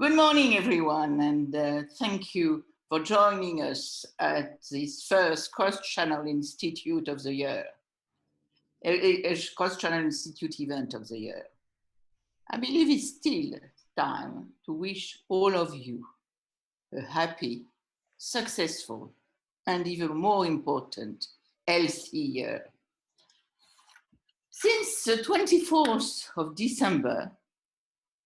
Good morning, everyone, and thank you for joining us at this first Cross-Channel Institute of the year, a Cross-Channel Institute event of the year. I believe it's still time to wish all of you a happy, successful, and even more important, healthy year. Since the 24th of December,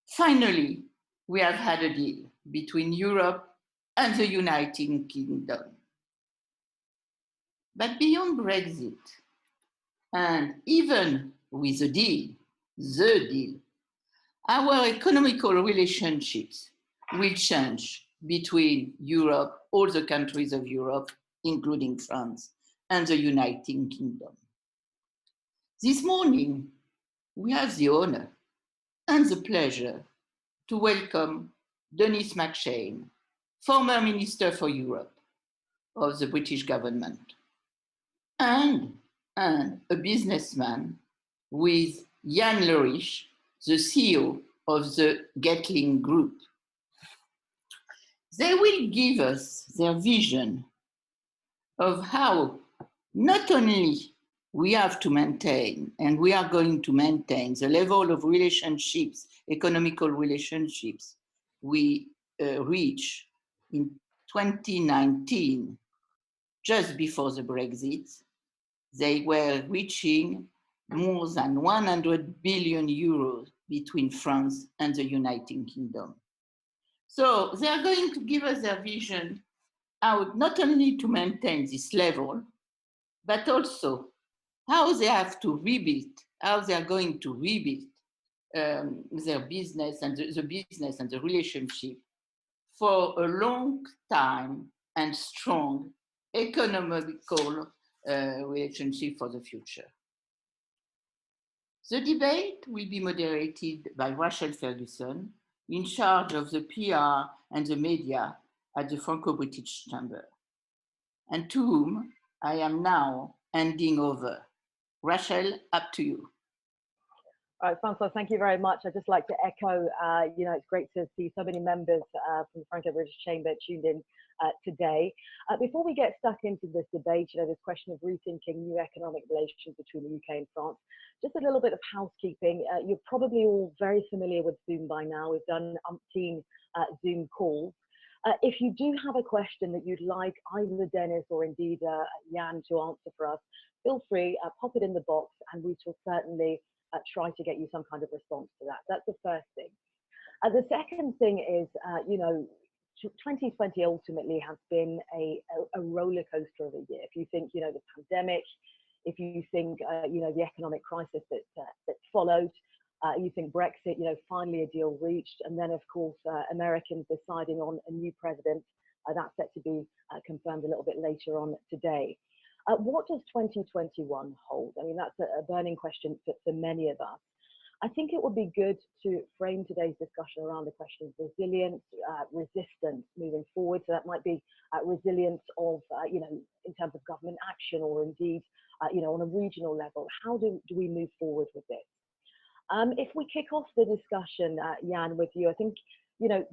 finally, we have had a deal between Europe and the United Kingdom. But beyond Brexit, and even with the deal, our economical relationships will change between Europe, all the countries of Europe, including France, and the United Kingdom. This morning, we have the honor and the pleasure to welcome Denis MacShane, former Minister for Europe of the British government, and a businessman with Yann Leriche, the CEO of the Gatling Group. They will give us their vision of how not only we have to maintain, and we are going to maintain, the level of relationships, economical relationships we reached in 2019, just before the Brexit. They were reaching more than 100 billion euros between France and the United Kingdom. So they are going to give us their vision how not only to maintain this level, but also how they have to rebuild, how they are going to rebuild their business and the business and the relationship for a long time and strong economical relationship for the future. The debate will be moderated by Rachel Ferguson, in charge of the PR and the media at the Franco-British Chamber, and to whom I am now handing over. Rachel, up to you. All right, Francois, thank you very much. I'd just like to echo, it's great to see so many members from the Franco-British Chamber tuned in today. Before we get stuck into this debate, this question of rethinking new economic relations between the UK and France, just a little bit of housekeeping. You're probably all very familiar with Zoom by now. We've done umpteen Zoom calls. If you do have a question that you'd like either Denis or indeed Yann to answer for us, feel free, pop it in the box and we shall certainly try to get you some kind of response to that. That's the first thing. The second thing is, 2020 ultimately has been a roller coaster of a year. If you think, the pandemic, if you think, the economic crisis that followed, you think Brexit, finally a deal reached, and then of course Americans deciding on a new president. That's set to be confirmed a little bit later on today. What does 2021 hold? I mean, that's a burning question for many of us. I think it would be good to frame today's discussion around the question of resilience, resistance moving forward. So that might be resilience of, in terms of government action, or indeed, on a regional level. How do we move forward with this? If we kick off the discussion, Yann, with you, I think,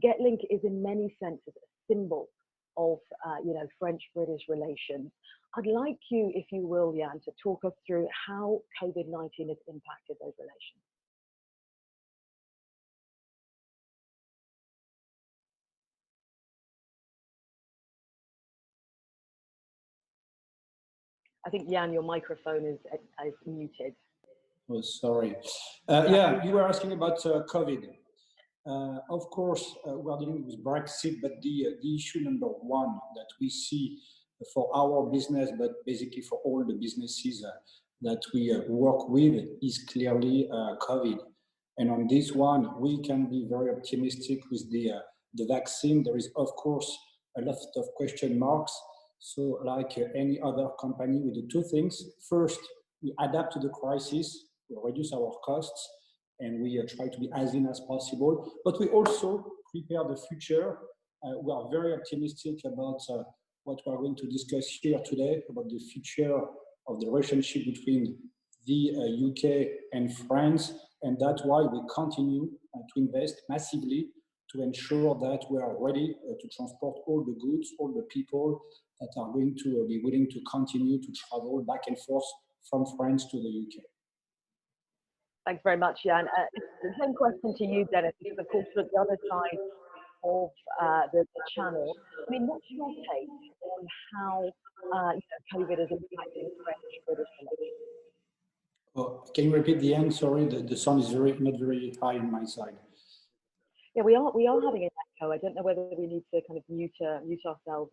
Gatling is in many senses a symbol of, French-British relations. I'd like you, if you will, Yann, to talk us through how COVID-19 has impacted those relations. I think, Yann, your microphone is muted. Oh, sorry. Yeah, you were asking about COVID. Of course, we are dealing with Brexit, but the issue number one that we see for our business, but basically for all the businesses that we work with, is clearly COVID. And on this one, we can be very optimistic with the vaccine. There is, of course, a lot of question marks. So like any other company, we do two things. First, we adapt to the crisis, we reduce our costs, and we try to be as lean as possible. But we also prepare the future. We are very optimistic about what we are going to discuss here today, about the future of the relationship between the UK and France. And that's why we continue to invest massively to ensure that we are ready to transport all the goods, all the people that are going to be willing to continue to travel back and forth from France to the UK. Thanks very much, Yann. The same question to you, Dennis, because of course, at the other side of the channel, I mean, what's your take on how COVID is impacting French-British relations? Oh, can you repeat the end? Sorry, the sound is not very high on my side. Yeah, we are having an echo. I don't know whether we need to kind of mute ourselves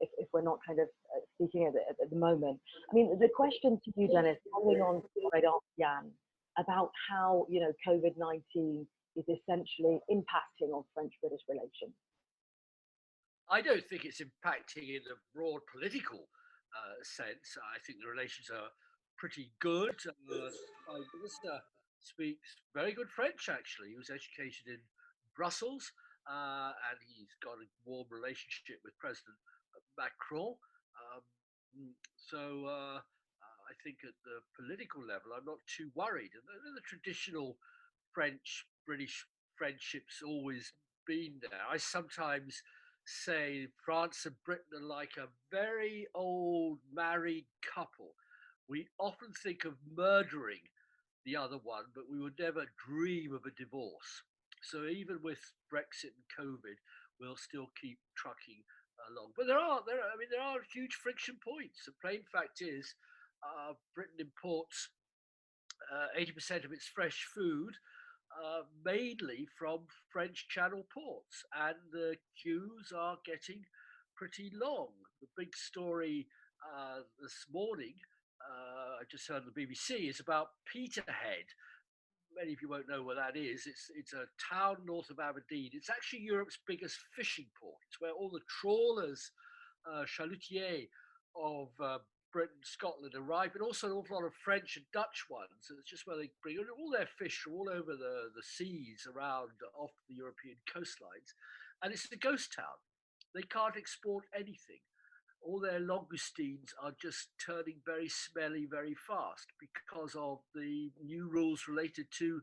if we're not kind of speaking at the moment. I mean, the question to you, Dennis, following on right after Yann, about how COVID-19 is essentially impacting on French-British relations. I don't think it's impacting in a broad political sense. I think the relations are pretty good. Prime Minister speaks very good French, actually. He was educated in Brussels, and he's got a warm relationship with President Macron. I think at the political level, I'm not too worried. And the traditional French-British friendship's always been there. I sometimes say France and Britain are like a very old married couple. We often think of murdering the other one, but we would never dream of a divorce. So even with Brexit and COVID, we'll still keep trucking along. But there are huge friction points. The plain fact is, Britain imports 80% of its fresh food, mainly from French Channel ports, and the queues are getting pretty long. The big story this morning, I just heard on the BBC, is about Peterhead. Many of you won't know where that is. It's a town north of Aberdeen. It's actually Europe's biggest fishing port. It's where all the trawlers, chalutiers of Britain, Scotland arrive, but also an awful lot of French and Dutch ones. And it's just where they bring all their fish from all over the seas around off the European coastlines. And it's a ghost town. They can't export anything. All their langoustines are just turning very smelly very fast because of the new rules related to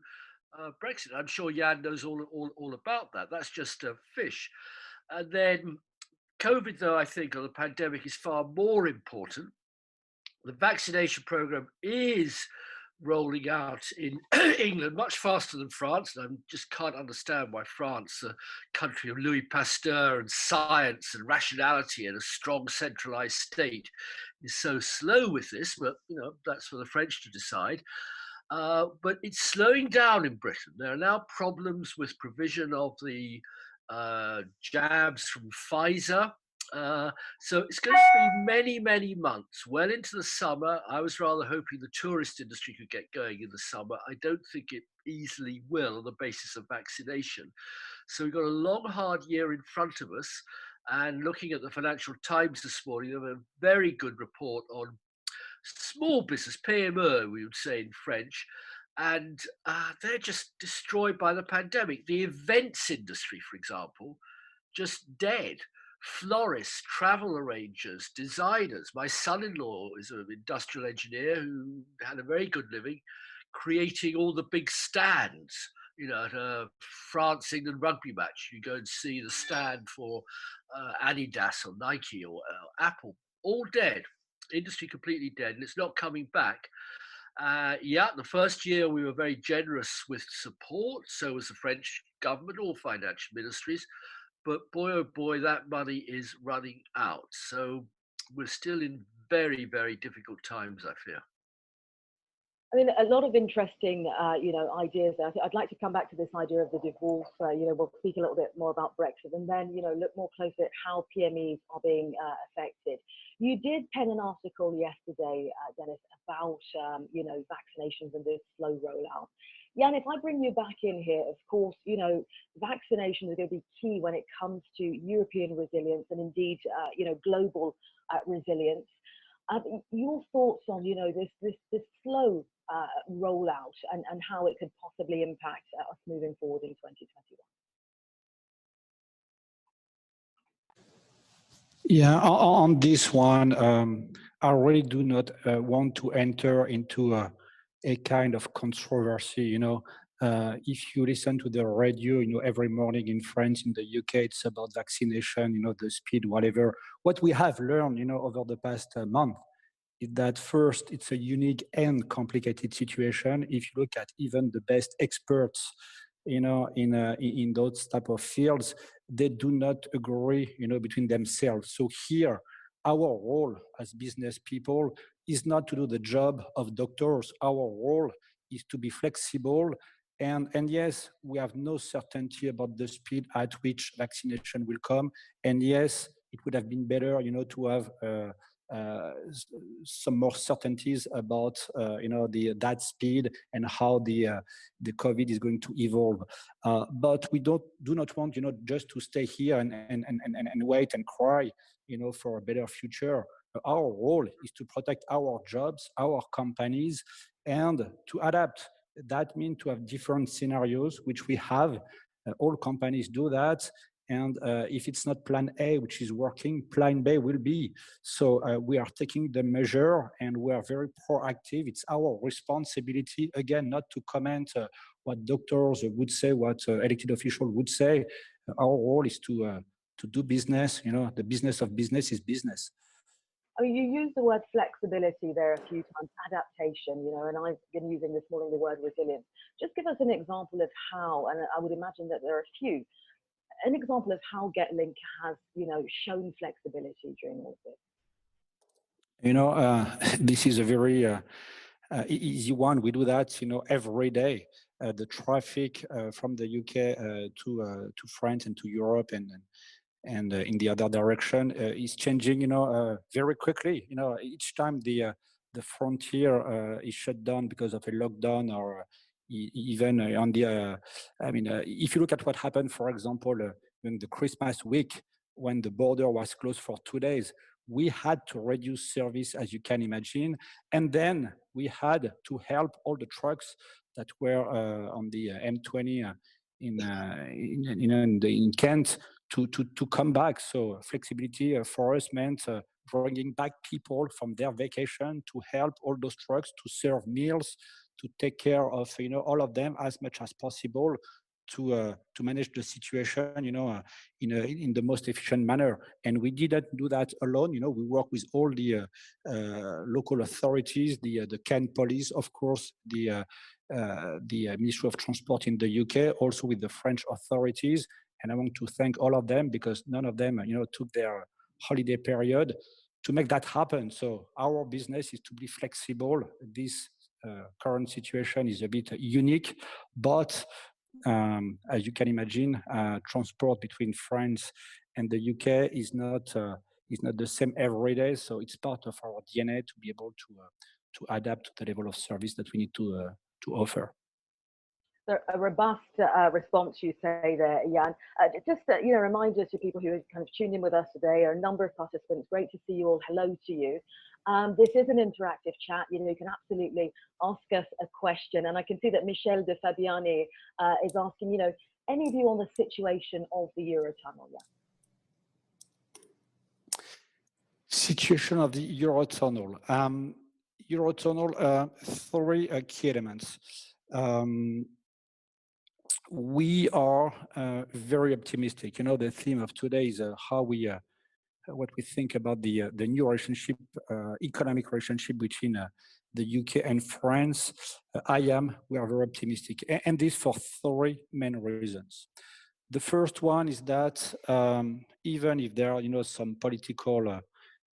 Brexit. I'm sure Yann knows all about that. That's just fish. And then COVID, though, I think, or the pandemic is far more important. The vaccination program is rolling out in England much faster than France. And I just can't understand why France, a country of Louis Pasteur and science and rationality and a strong centralized state, is so slow with this. But, that's for the French to decide. But it's slowing down in Britain. There are now problems with provision of the jabs from Pfizer. So it's going to be many, many months, well into the summer. I was rather hoping the tourist industry could get going in the summer. I don't think it easily will on the basis of vaccination. So we've got a long, hard year in front of us. And looking at the Financial Times this morning, they have a very good report on small business, PME, we would say in French. And they're just destroyed by the pandemic. The events industry, for example, just dead. Florists, travel arrangers, designers. My son-in-law is an industrial engineer who had a very good living creating all the big stands. At a France-England rugby match, you go and see the stand for Adidas or Nike or Apple, all dead. Industry completely dead, and it's not coming back. The first year we were very generous with support, so was the French government, all financial ministries. But boy, oh boy, that money is running out. So we're still in very, very difficult times, I fear. I mean, a lot of interesting, ideas there. I'd like to come back to this idea of the divorce. We'll speak a little bit more about Brexit, and then, look more closely at how PMEs are being affected. You did pen an article yesterday, Dennis, about, vaccinations and this slow rollout. Yann, if I bring you back in here, of course, vaccinations are going to be key when it comes to European resilience and indeed, global resilience. Your thoughts on, this slow rollout and how it could possibly impact us moving forward in 2021? Yeah, on this one, I really do not want to enter into a kind of controversy. If you listen to the radio, every morning in France, in the UK, it's about vaccination, the speed, whatever. What we have learned, over the past month is that first, it's a unique and complicated situation. If you look at even the best experts, in those type of fields, they do not agree, between themselves. So here, our role as business people is not to do the job of doctors. Our role is to be flexible. And yes, we have no certainty about the speed at which vaccination will come. And yes, it would have been better, to have some more certainties about, that speed and how the COVID is going to evolve. But we do not want, just to stay here and wait and cry, for a better future. Our role is to protect our jobs, our companies, and to adapt. That means to have different scenarios, which we have. All companies do that. And if it's not plan A, which is working, plan B will be. So we are taking the measure and we are very proactive. It's our responsibility, again, not to comment what doctors would say, what elected officials would say. Our role is to do business. The business of business is business. I mean, you used the word flexibility there a few times, adaptation, and I've been using this morning the word resilience. Just give us an example of how, and I would imagine that there are a few, an example of how GetLink has, shown flexibility during all this. This is a very easy one. We do that, every day. The traffic from the UK to France and to Europe and in the other direction is changing, very quickly. Each time the frontier is shut down because of a lockdown or even on the, if you look at what happened, for example, during the Christmas week, when the border was closed for 2 days, we had to reduce service, as you can imagine. And then we had to help all the trucks that were on the M20 in Kent to come back. So flexibility for us meant bringing back people from their vacation to help all those trucks to serve meals, to take care of all of them as much as possible, to manage the situation in the most efficient manner. And we didn't do that alone. We work with all the local authorities, the Kent police, of course, the Ministry of Transport in the UK, also with the French authorities. And I want to thank all of them because none of them took their holiday period to make that happen. So our business is to be flexible. This current situation is a bit unique, but as you can imagine, transport between France and the UK is not the same every day. So it's part of our DNA to be able to adapt to the level of service that we need to offer. So a robust response, you say there, Yann. Just reminders to people who are kind of tuned in with us today. There are a number of participants. Great to see you all. Hello to you. This is an interactive chat. You can absolutely ask us a question. And I can see that Michel de Fabiani is asking, any view on the situation of the Eurotunnel? Yeah. Situation of the Eurotunnel. Eurotunnel, 3 key elements. We are very optimistic. The theme of today is how we, what we think about the new relationship, economic relationship between the UK and France. We are very optimistic, and this for 3 main reasons. The first one is that even if there are, some political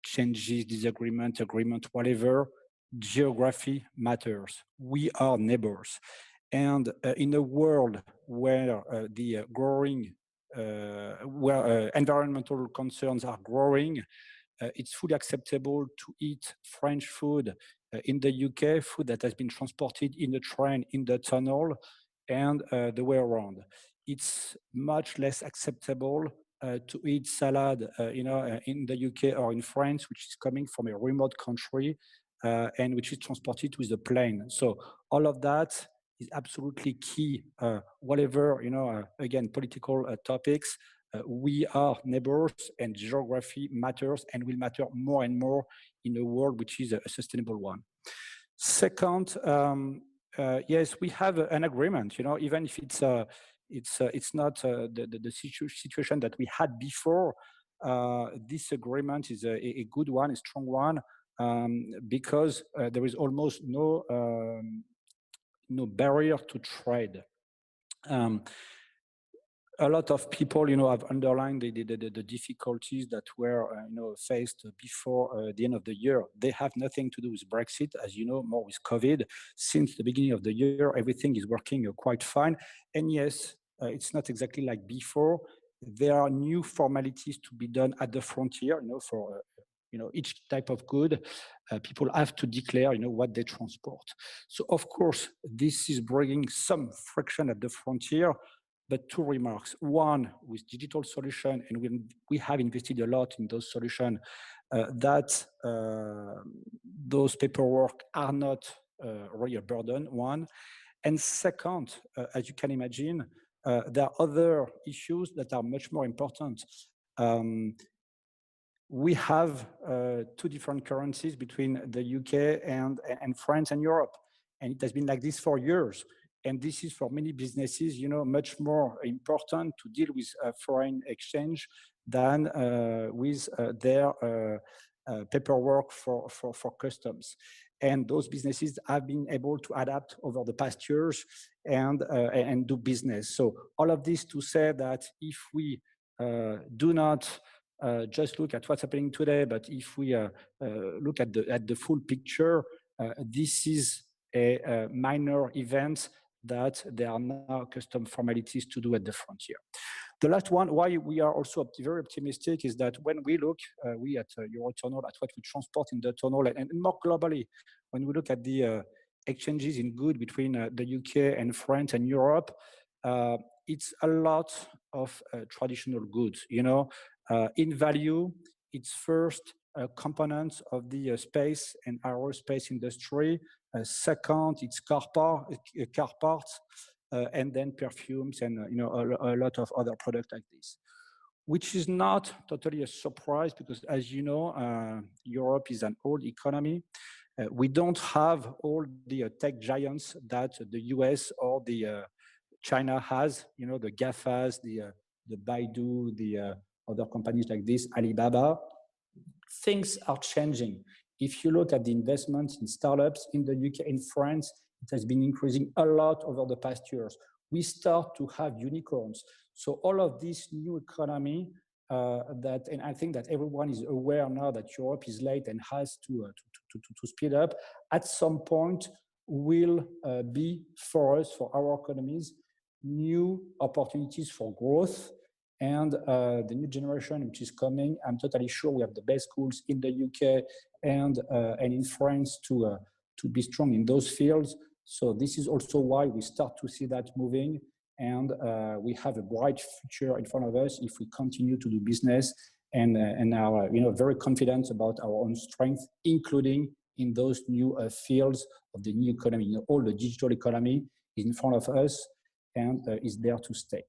changes, disagreement, agreement, whatever, geography matters. We are neighbors. And in a world where the growing, where environmental concerns are growing, it's fully acceptable to eat French food in the UK, food that has been transported in the train, in the tunnel, and the way around. It's much less acceptable to eat salad, in the UK or in France, which is coming from a remote country and which is transported with a plane. So all of that is absolutely key. Whatever, again, political topics, we are neighbors and geography matters and will matter more and more in a world which is a sustainable one. Second, yes, we have an agreement. You know, even if it's not the situation that we had before. This agreement is a good one, a strong one, because there is almost no barrier to trade. A lot of people, you know, have underlined the difficulties that were, faced before the end of the year. They have nothing to do with Brexit, as you know, more with COVID. Since the beginning of the year, everything is working quite fine. And yes, it's not exactly like before. There are new formalities to be done at the frontier, for each type of good. People have to declare, what they transport. So of course, this is bringing some friction at the frontier. But two remarks. One, with digital solution, and we have invested a lot in those solutions, that those paperwork are not really a burden, one. And second, as you can imagine, there are other issues that are much more important. We have two different currencies between the UK and France and Europe. And it has been like this for years. And this is for many businesses, much more important to deal with foreign exchange than with their paperwork for customs. And those businesses have been able to adapt over the past years and do business. So all of this to say that if we do not just look at what's happening today, but if we look at the full picture, this is a minor event that there are now custom formalities to do at the frontier. The last one, why we are also very optimistic, is that when we look, we at Eurotunnel, at what we transport in the tunnel, and more globally, when we look at the exchanges in good between the UK and France and Europe, it's a lot of traditional goods. In value, it's first components of the space and aerospace industry. Second, it's car parts, and then perfumes and a lot of other products like this, which is not totally a surprise because, as you know, Europe is an old economy. We don't have all the tech giants that the US or the China has. The GAFAs, the Baidu, the other companies like this, Alibaba. Things are changing. If you look at the investments in startups in the UK, in France, it has been increasing a lot over the past years. We start to have unicorns. So all of this new economy and I think that everyone is aware now that Europe is late and has to speed up, at some point will be for us, for our economies, new opportunities for growth. And the new generation which is coming, I'm totally sure we have the best schools in the UK and in France to be strong in those fields. So this is also why we start to see that moving, and we have a bright future in front of us if we continue to do business and are very confident about our own strength, including in those new fields of the new economy. All the digital economy is in front of us and is there to stay.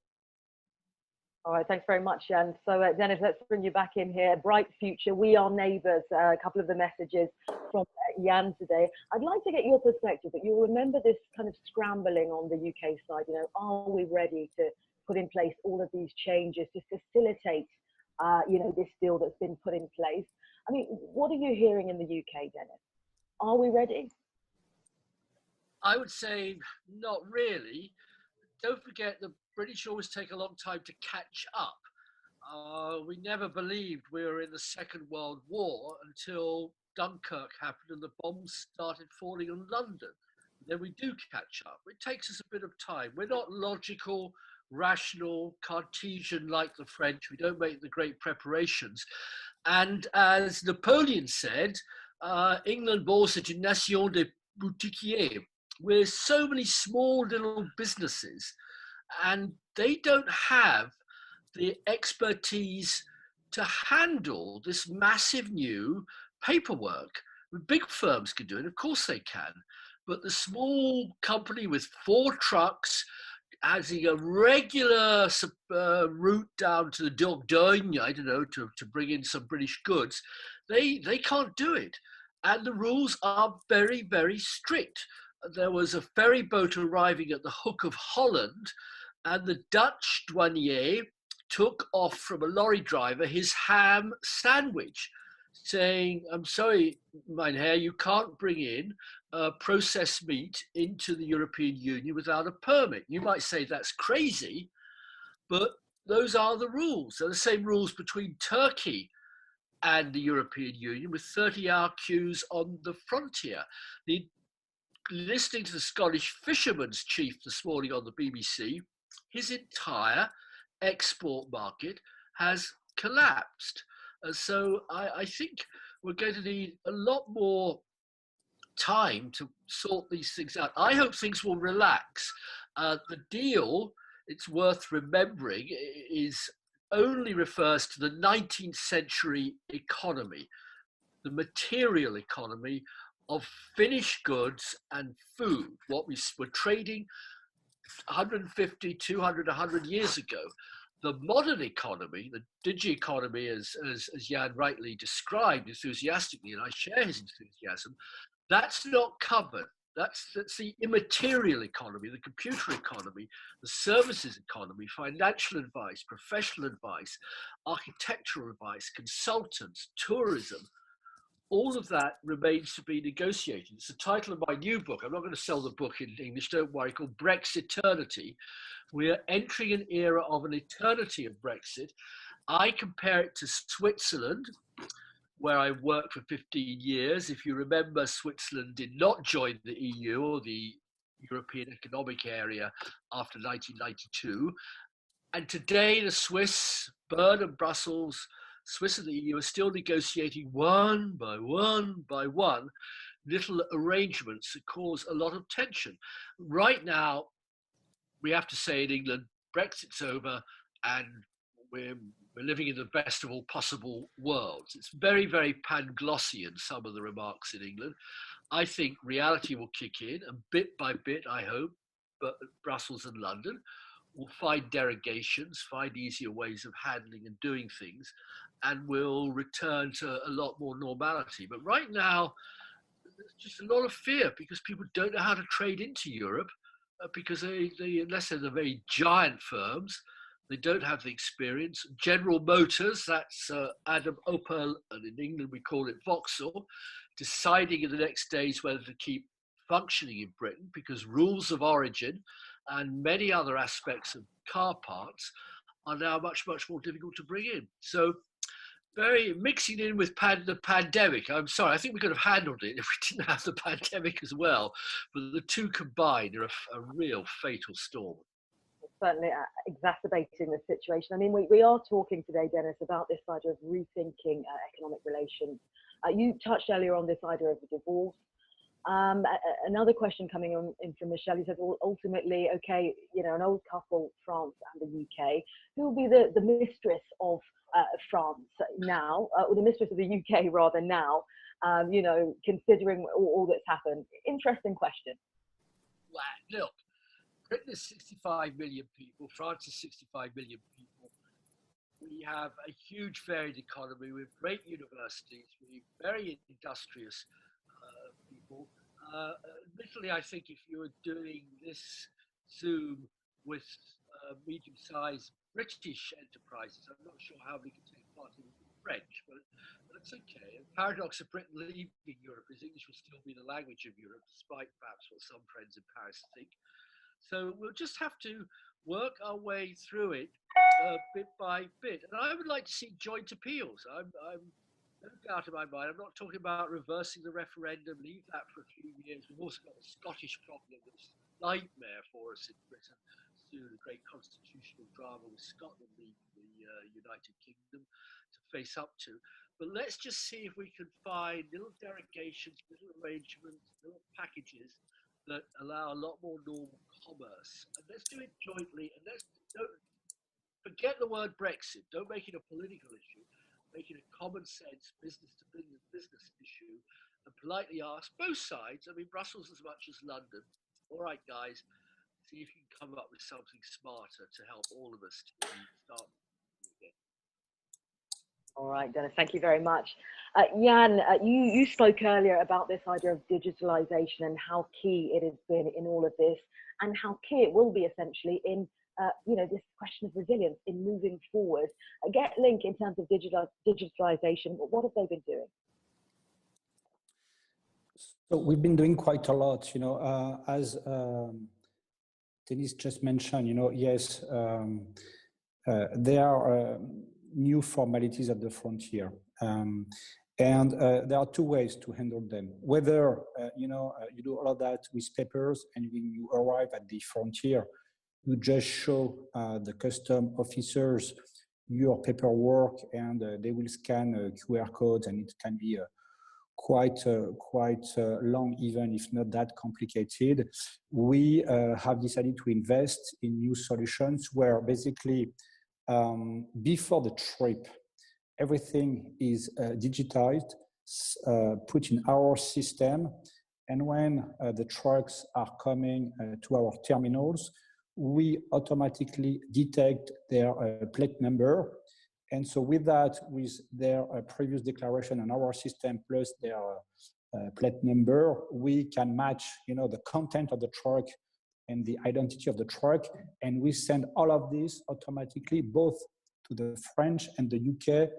All right, thanks very much, Yann. So, Dennis, let's bring you back in here. Bright future, we are neighbours. A couple of the messages from Yann today. I'd like to get your perspective, but you'll remember this kind of scrambling on the UK side. Are we ready to put in place all of these changes to facilitate, this deal that's been put in place? I mean, what are you hearing in the UK, Dennis? Are we ready? I would say not really. Don't forget the British always take a long time to catch up. We never believed we were in the Second World War until Dunkirk happened and the bombs started falling on London. Then we do catch up. It takes us a bit of time. We're not logical, rational, Cartesian like the French. We don't make the great preparations. And as Napoleon said, England was une nation de boutiquiers. We're so many small little businesses, and they don't have the expertise to handle this massive new paperwork. Big firms can do it, of course they can, but the small company with 4 trucks having a regular route down to the Dordogne, I don't know, to bring in some British goods, they can't do it. And the rules are very, very strict. there was a ferry boat arriving at the Hook of Holland, and the Dutch douanier took off from a lorry driver his ham sandwich, saying, "I'm sorry, mynheer, you can't bring in processed meat into the European Union without a permit." You might say that's crazy, but those are the rules. They're the same rules between Turkey and the European Union, with 30-hour queues on the frontier. Listening to the Scottish fisherman's chief this morning on the BBC, his entire export market has collapsed. So I think we're going to need a lot more time to sort these things out. I hope things will relax. The deal, it's worth remembering, only refers to the 19th century economy, the material economy of finished goods and food, what we were trading 150, 200, 100 years ago. The modern economy, the digi-economy, as Yann rightly described enthusiastically, and I share his enthusiasm, that's not covered. That's the immaterial economy, the computer economy, the services economy, financial advice, professional advice, architectural advice, consultants, tourism. All of that remains to be negotiated. It's the title of my new book. I'm not going to sell the book in English, don't worry, called Brexiternity. We're entering an era of an eternity of Brexit. I compare it to Switzerland, where I worked for 15 years. If you remember, Switzerland did not join the EU or the European Economic Area after 1992. And today, the Swiss, Bern and Brussels, Swiss and the EU are still negotiating one by one little arrangements that cause a lot of tension. Right now, we have to say in England, Brexit's over and we're living in the best of all possible worlds. It's very, very Panglossian, some of the remarks in England. I think reality will kick in, and bit by bit, I hope, but Brussels and London will find derogations, find easier ways of handling and doing things, and will return to a lot more normality. But right now, there's just a lot of fear because people don't know how to trade into Europe because they unless they're the very giant firms, they don't have the experience. General Motors, that's Adam Opel, and in England we call it Vauxhall, deciding in the next days whether to keep functioning in Britain because rules of origin and many other aspects of car parts are now much, much more difficult to bring in. So very mixing in with the pandemic. I'm sorry, I think we could have handled it if we didn't have the pandemic as well. But the two combined are a real fatal storm. Certainly exacerbating the situation. I mean, we are talking today, Dennis, about this idea of rethinking economic relations. You touched earlier on this idea of the divorce. Another question coming in from Michelle, who said, well, ultimately, okay, you know, an old couple, France and the UK, who will be the mistress of France now, or the mistress of the UK rather now, you know, considering all that's happened? Interesting question. Well, look, Britain is 65 million people, France is 65 million people. We have a huge varied economy with great universities, with very industrious people. Literally, I think if you were doing this Zoom with medium-sized British enterprises, I'm not sure how many can take part in French, but that's okay. The paradox of Britain leaving Europe is English will still be the language of Europe, despite perhaps what some friends in Paris think. So we'll just have to work our way through it bit by bit. And I would like to see joint appeals. I'm no doubt in my mind. I'm not talking about reversing the referendum, leave that for a few years. We've also got the Scottish problem that's a nightmare for us in Britain, through the great constitutional drama with Scotland leaving the United Kingdom to face up to. But let's just see if we can find little derogations, little arrangements, little packages that allow a lot more normal commerce. And let's do it jointly. And don't forget the word Brexit. Don't make it a political issue. Make it a common sense business to business issue, and politely ask both sides. I mean, Brussels as much as London. All right, guys, see if you can come up with something smarter to help all of us to start again. All right, Dennis, thank you very much. Yann, you spoke earlier about this idea of digitalization and how key it has been in all of this, and how key it will be essentially in this question of resilience in moving forward. Getlink, in terms of digitalization, what have they been doing? So we've been doing quite a lot, as Denis just mentioned, yes, there are new formalities at the frontier. And there are two ways to handle them. Whether, you do all of that with papers, and when you arrive at the frontier, you just show the custom officers your paperwork, and they will scan QR codes, and it can be quite long, even if not that complicated. We have decided to invest in new solutions where basically before the trip, everything is digitized, put in our system, and when the trucks are coming to our terminals, we automatically detect their plate number. And so with that, with their previous declaration on our system plus their plate number, we can match, the content of the truck and the identity of the truck, and we send all of this automatically both to the French and the UK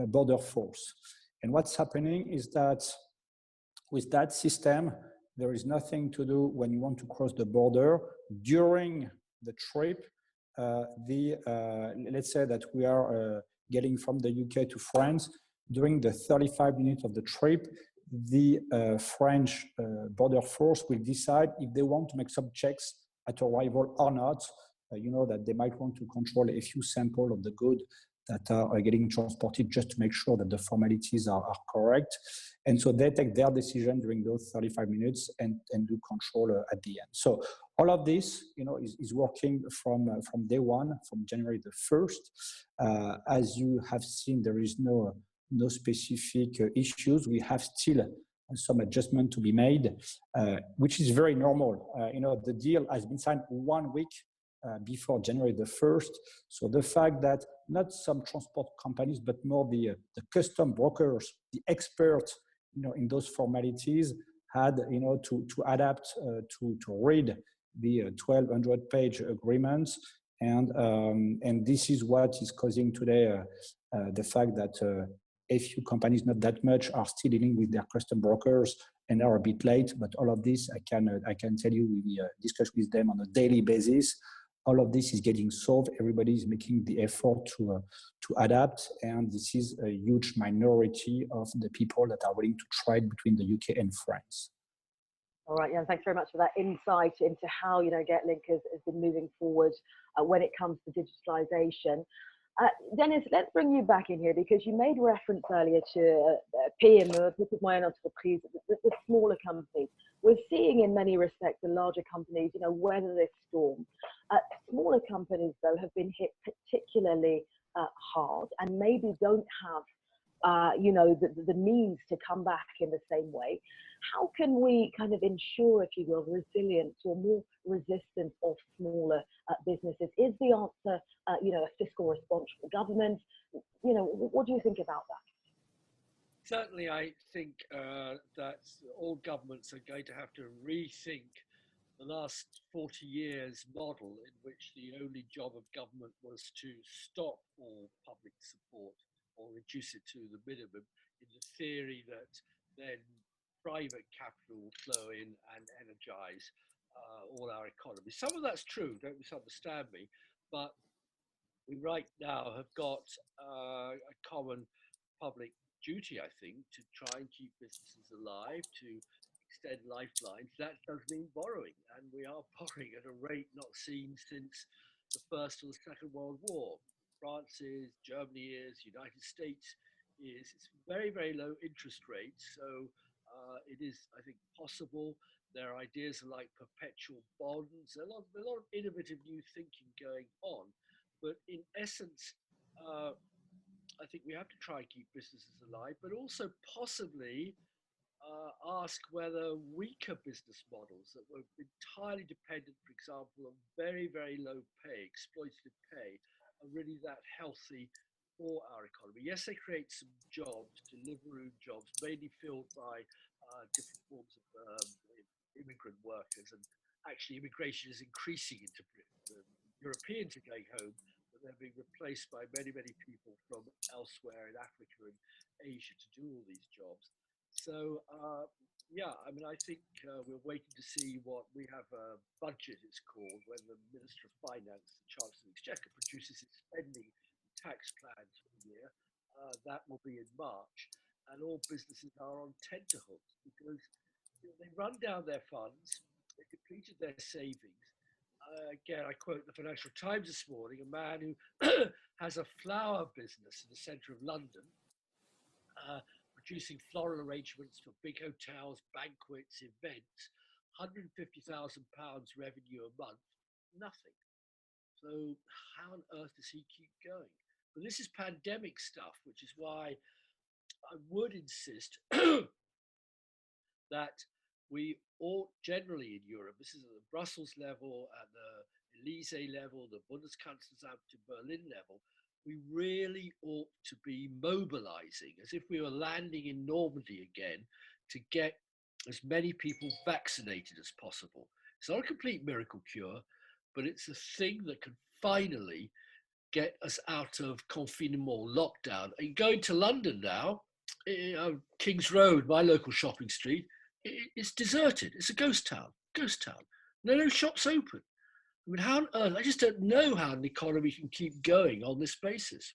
border force. And what's happening is that with that system, there is nothing to do when you want to cross the border. During the trip, let's say that we are getting from the UK to France. During the 35 minutes of the trip, the French border force will decide if they want to make some checks at arrival or not. That they might want to control a few samples of the good that are getting transported just to make sure that the formalities are correct. And so they take their decision during those 35 minutes and do control at the end. So all of this, is working from day one, from January the 1st. As you have seen, there is no specific issues. We have still some adjustment to be made, which is very normal. The deal has been signed 1 week before January the 1st. So the fact that not some transport companies, but more the custom brokers, the experts, in those formalities had, to adapt, to read the 1,200-page agreements. And this is what is causing today the fact that a few companies, not that much, are still dealing with their custom brokers and are a bit late. But all of this, I can tell you, we discuss with them on a daily basis. All of this is getting solved. Everybody is making the effort to adapt, and this is a huge minority of the people that are willing to trade between the UK and France. All right, Jan, thanks very much for that insight into how Getlink has been moving forward when it comes to digitalization. Dennis, let's bring you back in here, because you made reference earlier to PME, petites moyennes entreprises, the smaller companies. We're seeing in many respects the larger companies, weather this storm. Smaller companies, though, have been hit particularly hard and maybe don't have the means to come back in the same way. How can we kind of ensure, if you will, resilience or more resistance of smaller businesses? Is the answer, a fiscal response from the government? What do you think about that? Certainly, I think that all governments are going to have to rethink the last 40 years model, in which the only job of government was to stop all public support or reduce it to the minimum, in the theory that then private capital will flow in and energize all our economy. Some of that's true, don't misunderstand me, but we right now have got a common public duty, I think, to try and keep businesses alive, to extend lifelines. That does mean borrowing, and we are borrowing at a rate not seen since the First or the Second World War. France is, Germany is, United States is. It's very, very low interest rates, so it is, I think, possible. There are ideas like perpetual bonds. A lot of innovative new thinking going on, but in essence, I think we have to try and keep businesses alive, but also possibly ask whether weaker business models that were entirely dependent, for example, on very, very low pay, exploitative pay, are really that healthy for our economy. Yes, they create some jobs, Deliveroo jobs, mainly filled by different forms of immigrant workers. And actually, immigration is increasing into Britain. Europeans are going home, but they're being replaced by many, many people from elsewhere in Africa and Asia to do all these jobs. So, yeah, I mean, I think we're waiting to see what we have a budget, it's called, when the Minister of Finance, the Chancellor of the Exchequer, produces its spending tax plans for the year. That will be in March, and all businesses are on tenterhooks because they run down their funds, they depleted their savings. Again, I quote the Financial Times this morning, a man who has a flower business in the centre of London, producing floral arrangements for big hotels, banquets, events, £150,000 revenue a month, nothing. So how on earth does he keep going? But this is pandemic stuff, which is why I would insist that we ought generally in Europe, this is at the Brussels level, at the Elysee level, the Bundeskanzleramt in Berlin level, we really ought to be mobilizing as if we were landing in Normandy again to get as many people vaccinated as possible. It's not a complete miracle cure, but it's a thing that can finally get us out of confinement, lockdown. And going to London now, King's Road, my local shopping street, it's deserted. It's a ghost town. No shops open. I mean, how on earth? I just don't know how an economy can keep going on this basis.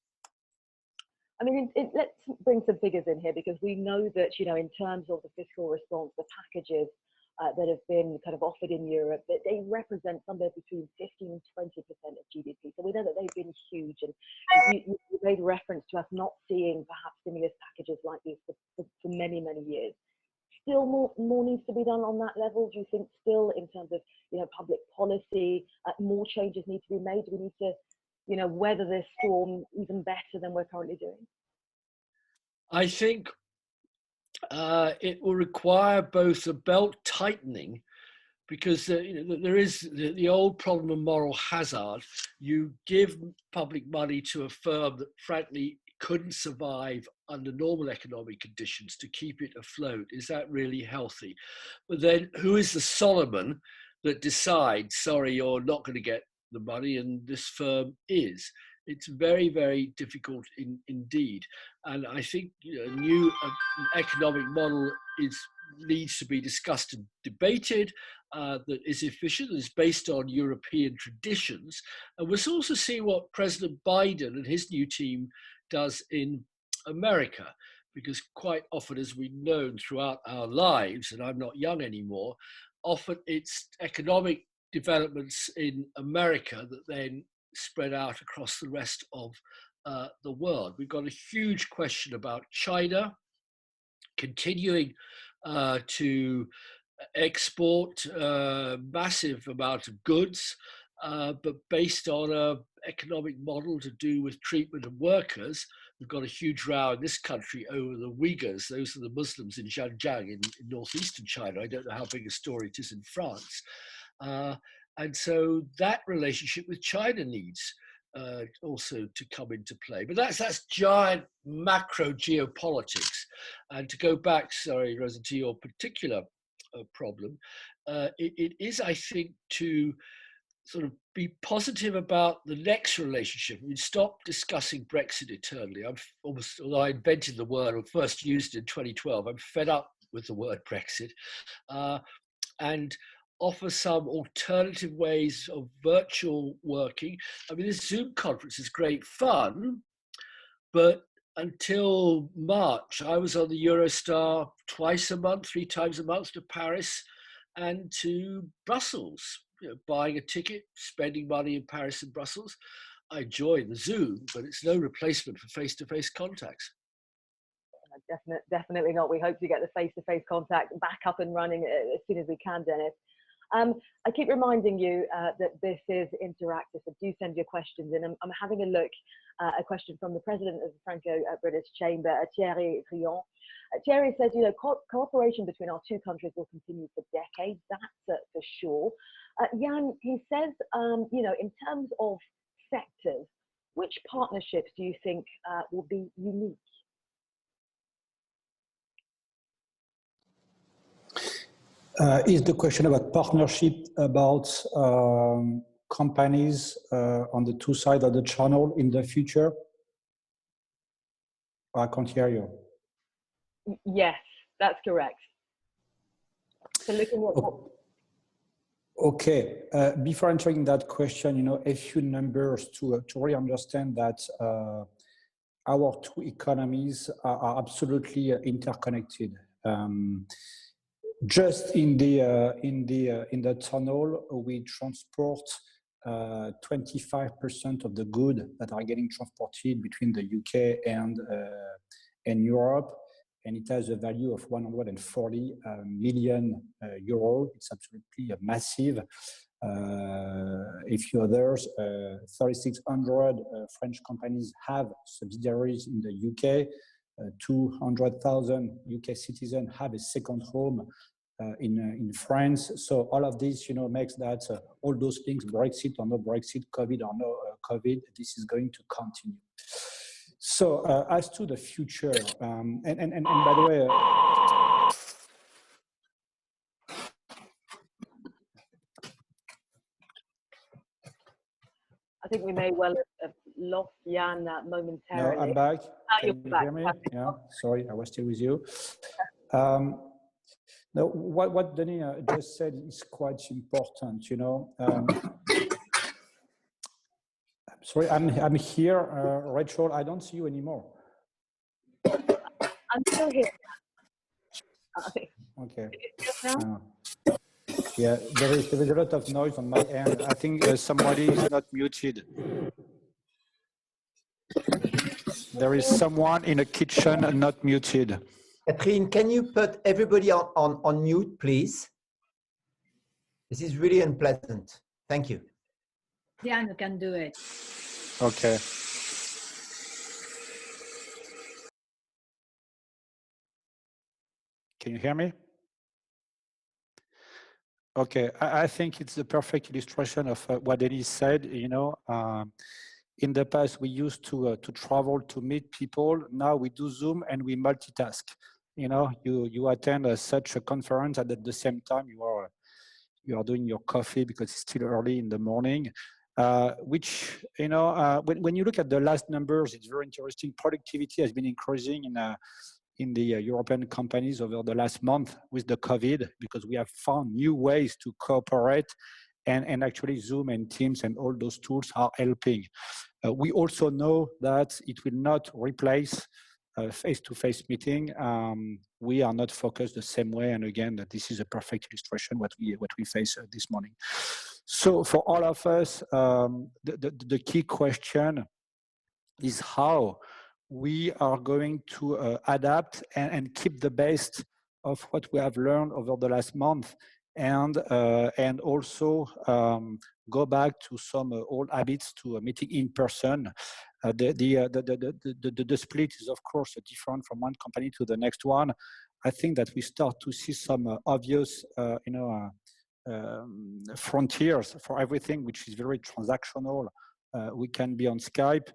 I mean, let's bring some figures in here, because we know that, you know, in terms of the fiscal response, the packages that have been kind of offered in Europe, that they represent somewhere between 15 and 20% of GDP. So we know that they've been huge. And you made reference to us not seeing perhaps stimulus packages like these for many, many years. Still more needs to be done on that level. Do you think still, in terms of, you know, public policy, more changes need to be made? Do we need to, you know, weather this storm even better than we're currently doing? I think it will require both a belt tightening, because you know, there is the old problem of moral hazard. You give public money to a firm that frankly couldn't survive under normal economic conditions to keep it afloat. Is that really healthy? But then who is the Solomon that decides, sorry, you're not going to get the money, and this firm is? It's very, very difficult indeed. And I think, you know, a new economic model needs to be discussed and debated, that is efficient, that is based on European traditions. And we'll also see what President Biden and his new team does in America, because quite often, as we've known throughout our lives, and I'm not young anymore, often it's economic developments in America that then spread out across the rest of the world. We've got a huge question about China continuing to export massive amount of goods, but based on an economic model to do with treatment of workers. We've got a huge row in this country over the Uyghurs. Those are the Muslims in Xinjiang in northeastern China. I don't know how big a story it is in France. And so that relationship with China needs also to come into play. But that's giant macro geopolitics. And to go back, sorry, Rosa, to your particular problem, it is, I think, to sort of be positive about the next relationship. I mean, stop discussing Brexit eternally. Although I invented the word, or first used it in 2012, I'm fed up with the word Brexit, and offer some alternative ways of virtual working. I mean, this Zoom conference is great fun, but until March, I was on the Eurostar twice a month, 3 times a month, to Paris and to Brussels, you know, buying a ticket, spending money in Paris and Brussels. I enjoy the Zoom, but it's no replacement for face-to-face contacts. Definitely not. We hope to get the face-to-face contact back up and running as soon as we can, Dennis. I keep reminding you that this is interactive, so do send your questions in. I'm having a look at a question from the president of the Franco-British Chamber, Thierry Rion. Thierry says, you know, cooperation between our two countries will continue for decades, that's for sure. Yann, he says, you know, in terms of sectors which partnerships do you think will be unique? Is the question about partnership about companies on the two sides of the channel in the future? I can't hear you. Yes, that's correct. So looking at what... Okay, before answering that question, you know, a few numbers to really understand that our two economies are absolutely interconnected. Just in the tunnel, we transport 25% of the goods that are getting transported between the UK and Europe, and it has a value of 140 million euro. It's absolutely massive. A few others, 3,600 French companies have subsidiaries in the UK. 200,000 UK citizens have a second home in France. So all of this, you know, makes that all those things, Brexit or no Brexit, COVID or no COVID, this is going to continue. So as to the future, and by the way, I think we may well have lost Yann momentarily. No, I'm back. You're Can you back. hear me? Yeah, sorry, I was still with you. No, what Denis just said is quite important, you know. Sorry, I'm here, Rachel. I don't see you anymore. I'm still here. Okay. Yeah, there is a lot of noise on my end. I think somebody is not muted. There is someone in the kitchen not muted. Catherine, can you put everybody on mute, please? This is really unpleasant. Thank you. Yann can do it. Okay. Can you hear me? Okay, I think it's the perfect illustration of what Denis said. You know, in the past we used to travel to meet people. Now we do Zoom and we multitask. You know, you attend such a conference, and at the same time you are doing your coffee because it's still early in the morning. Which, you know, when you look at the last numbers, it's very interesting. Productivity has been increasing in the European companies over the last month with the COVID, because we have found new ways to cooperate, and actually Zoom and Teams and all those tools are helping. We also know that it will not replace face-to-face meeting. We are not focused the same way, and again, that this is a perfect illustration what we face this morning. So for all of us, the key question is how we are going to adapt and keep the best of what we have learned over the last month, and also go back to some old habits, to a meeting in person. The split is of course different from one company to the next one. I think that we start to see some obvious, frontiers for everything which is very transactional. We can be on Skype.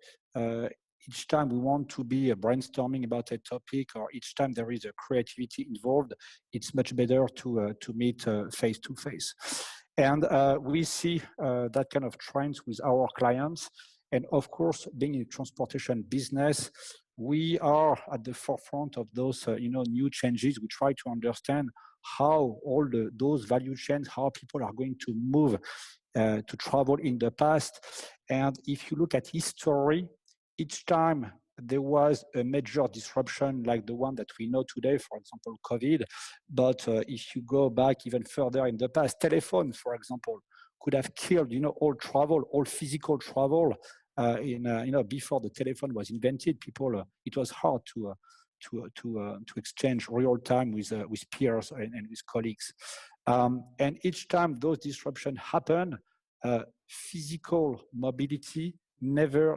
Each time we want to be brainstorming about a topic, or each time there is a creativity involved, it's much better to meet face to face. And we see that kind of trends with our clients. And of course, being in the transportation business, we are at the forefront of those new changes. We try to understand how all those value chains, how people are going to move to travel in the past. And if you look at history, each time there was a major disruption like the one that we know today, for example, COVID. But if you go back even further in the past, telephone, for example, could have killed, all travel, all physical travel. Before the telephone was invented, people, it was hard to exchange real time with peers and with colleagues. And each time those disruptions happen, physical mobility never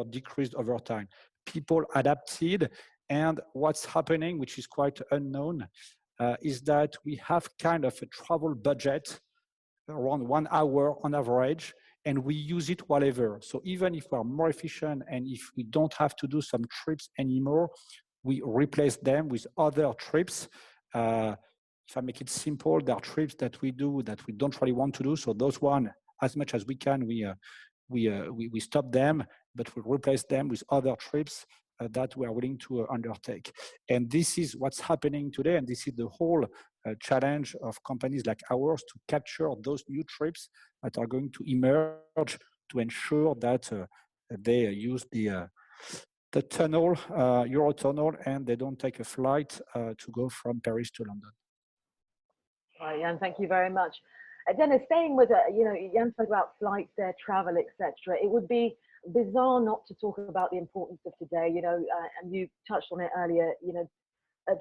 decreased over time. People adapted, and what's happening, which is quite unknown, is that we have kind of a travel budget around 1 hour on average, and we use it whatever. So even if we're more efficient and if we don't have to do some trips anymore, we replace them with other trips. If I make it simple, there are trips that we do that we don't really want to do. So those one, as much as we can, we stop them, but we replace them with other trips that we are willing to undertake. And this is what's happening today. And this is the whole challenge of companies like ours to capture those new trips that are going to emerge to ensure that they use the tunnel, Eurotunnel, and they don't take a flight to go from Paris to London. Right, Yann, thank you very much. Dennis, staying with, Yann spoke about flights, their travel, etc. It would be bizarre not to talk about the importance of today, and you touched on it earlier,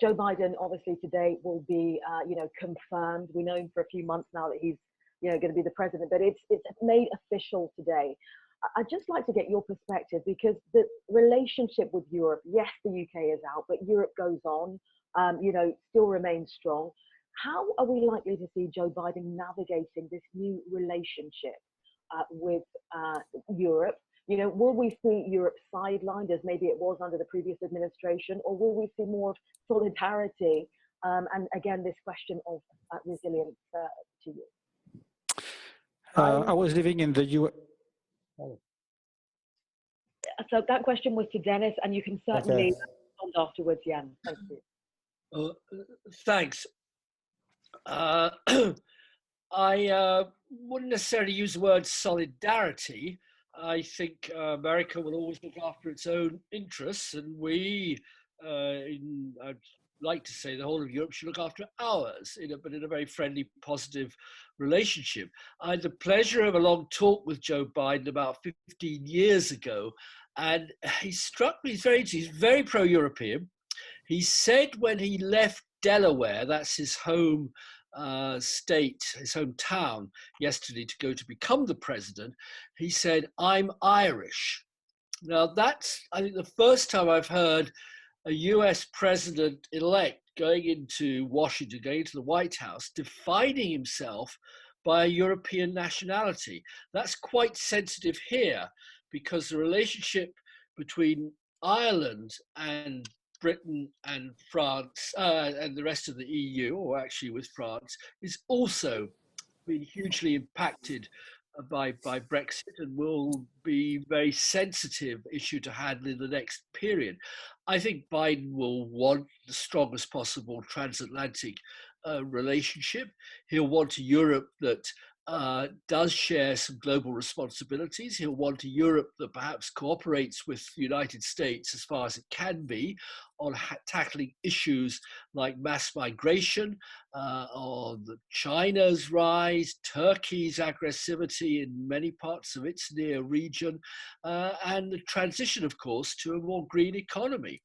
Joe Biden obviously today will be, confirmed. We know him for a few months now that he's, going to be the president, but it's made official today. I'd just like to get your perspective, because the relationship with Europe, yes, the UK is out, but Europe goes on, still remains strong. How are we likely to see Joe Biden navigating this new relationship with Europe? Will we see Europe sidelined as maybe it was under the previous administration, or will we see more of solidarity? And again, this question of resilience to you. I was living in the US. So that question was to Dennis, and you can certainly respond afterwards, Yann. Thank you. Thanks. I wouldn't necessarily use the word solidarity. I think America will always look after its own interests, and we, I'd like to say the whole of Europe should look after ours, but in a very friendly, positive relationship. I had the pleasure of a long talk with Joe Biden about 15 years ago, and he struck me, he's very pro-European. He said when he left Delaware, that's his home state, his hometown, yesterday to go to become the president, he said, "I'm Irish." Now that's, I think, the first time I've heard a US president-elect going into Washington, going into the White House, defining himself by a European nationality. That's quite sensitive here, because the relationship between Ireland and Britain and France and the rest of the EU, or actually with France, is also been hugely impacted by Brexit, and will be a very sensitive issue to handle in the next period. I think Biden will want the strongest possible transatlantic relationship. He'll want a Europe that does share some global responsibilities. He'll want a Europe that perhaps cooperates with the United States as far as it can be on tackling issues like mass migration, on China's rise, Turkey's aggressivity in many parts of its near region, and the transition, of course, to a more green economy.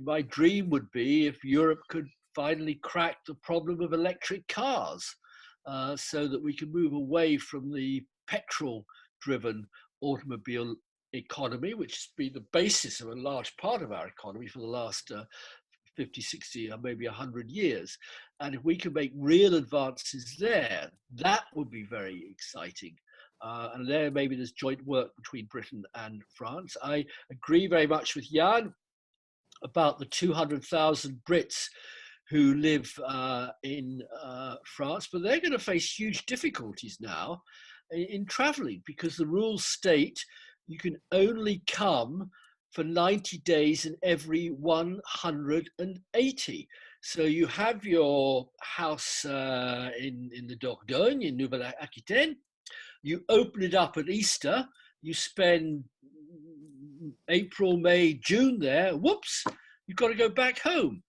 My dream would be if Europe could finally crack the problem of electric cars, so that we can move away from the petrol-driven automobile economy, which has been the basis of a large part of our economy for the last 50, 60, or maybe 100 years. And if we can make real advances there, that would be very exciting. And there maybe there's joint work between Britain and France. I agree very much with Yann about the 200,000 Brits who live in France, but they're going to face huge difficulties now in traveling, because the rules state you can only come for 90 days in every 180. So you have your house in the Dordogne, in Nouvelle-Aquitaine, you open it up at Easter, you spend April, May, June there, whoops, you've got to go back home.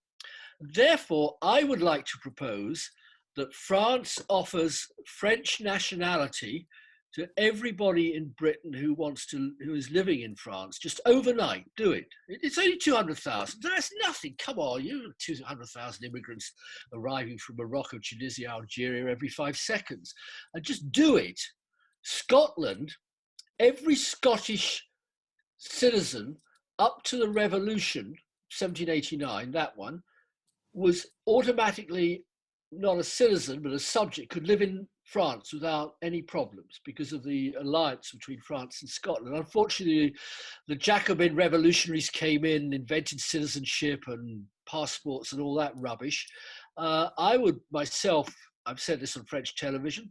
Therefore, I would like to propose that France offers French nationality to everybody in Britain who is living in France, just overnight. Do it. It's only 200,000. That's nothing. Come on, you 200,000 immigrants arriving from Morocco, Tunisia, Algeria every 5 seconds, and just do it. Scotland, every Scottish citizen up to the revolution, 1789, that one, was automatically not a citizen but a subject, could live in France without any problems because of the alliance between France and Scotland. Unfortunately, the Jacobin revolutionaries came in, invented citizenship and passports and all that rubbish. I would myself, I've said this on French television,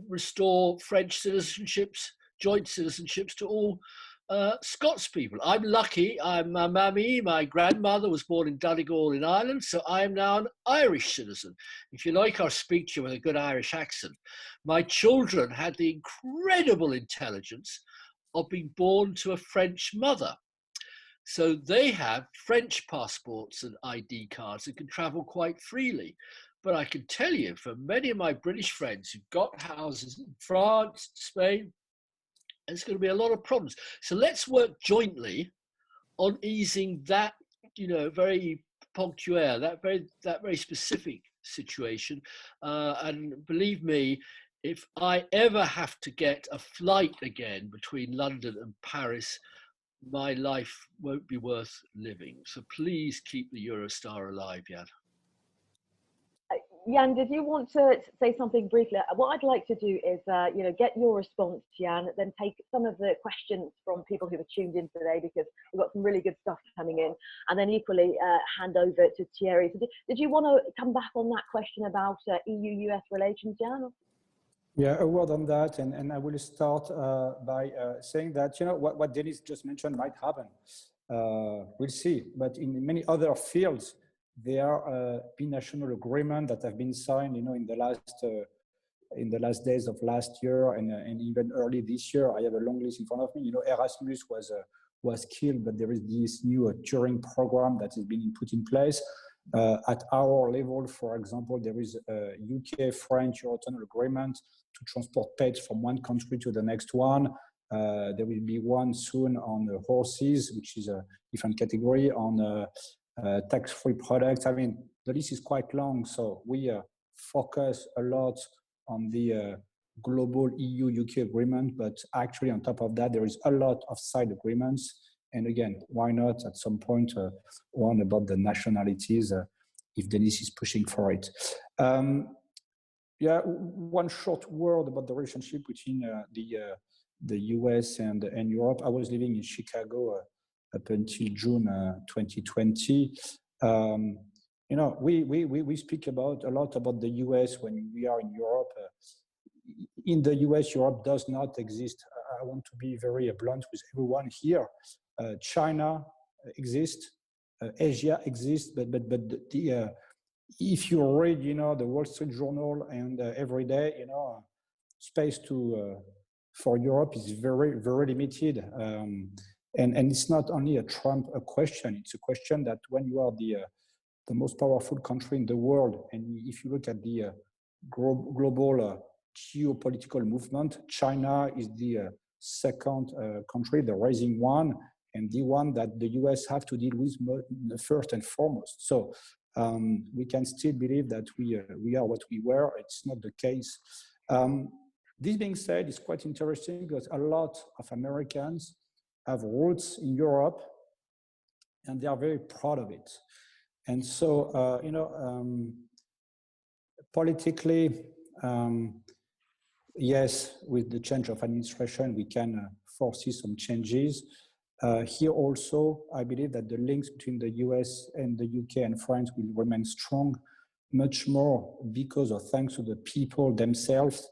restore French citizenships, joint citizenships to all Scots people. I'm lucky. My mammy, my grandmother was born in Donegal in Ireland, so I am now an Irish citizen. If you like, I'll speak to you with a good Irish accent. My children had the incredible intelligence of being born to a French mother. So they have French passports and ID cards and can travel quite freely. But I can tell you, for many of my British friends who've got houses in France, Spain, there's going to be a lot of problems. So let's work jointly on easing that, very ponctuel, that very specific situation. And believe me, if I ever have to get a flight again between London and Paris, my life won't be worth living. So please keep the Eurostar alive, Yann. Yann, did you want to say something briefly? What I'd like to do is, get your response, Yann, then take some of the questions from people who have tuned in today, because we've got some really good stuff coming in, and then equally hand over to Thierry. So did you want to come back on that question about EU-US relations, Yann? Yeah, a word on that, and I will start by saying that, what Denis just mentioned might happen. We'll see, but in many other fields, there are binational agreements that have been signed, in the last days of last year and even early this year. I have a long list in front of me. Erasmus was killed, but there is this new Turing program that is being put in place. At our level, for example, there is a UK-French Eurotunnel agreement to transport pets from one country to the next one. There will be one soon on horses, which is a different category, on tax-free products. I mean, the list is quite long, so we focus a lot on the global EU-UK agreement, but actually on top of that, there is a lot of side agreements. And again, why not at some point one about the nationalities if Denis is pushing for it. Yeah, one short word about the relationship between the US and Europe. I was living in Chicago up until June 2020. We speak a lot about the US when we are in Europe. In the US, Europe does not exist. I want to be very blunt with everyone here. China exists, Asia exists, but if you read, the Wall Street Journal and every day, space for Europe is very, very limited. And it's not only a Trump question, it's a question that when you are the most powerful country in the world, and if you look at the global geopolitical movement, China is the second country, the rising one, and the one that the US have to deal with first and foremost. So we can still believe that we are what we were. It's not the case. This being said, it's quite interesting because a lot of Americans have roots in Europe, and they are very proud of it. And so, politically, yes, with the change of administration, we can foresee some changes. Here also, I believe that the links between the US and the UK and France will remain strong, much more because of thanks to the people themselves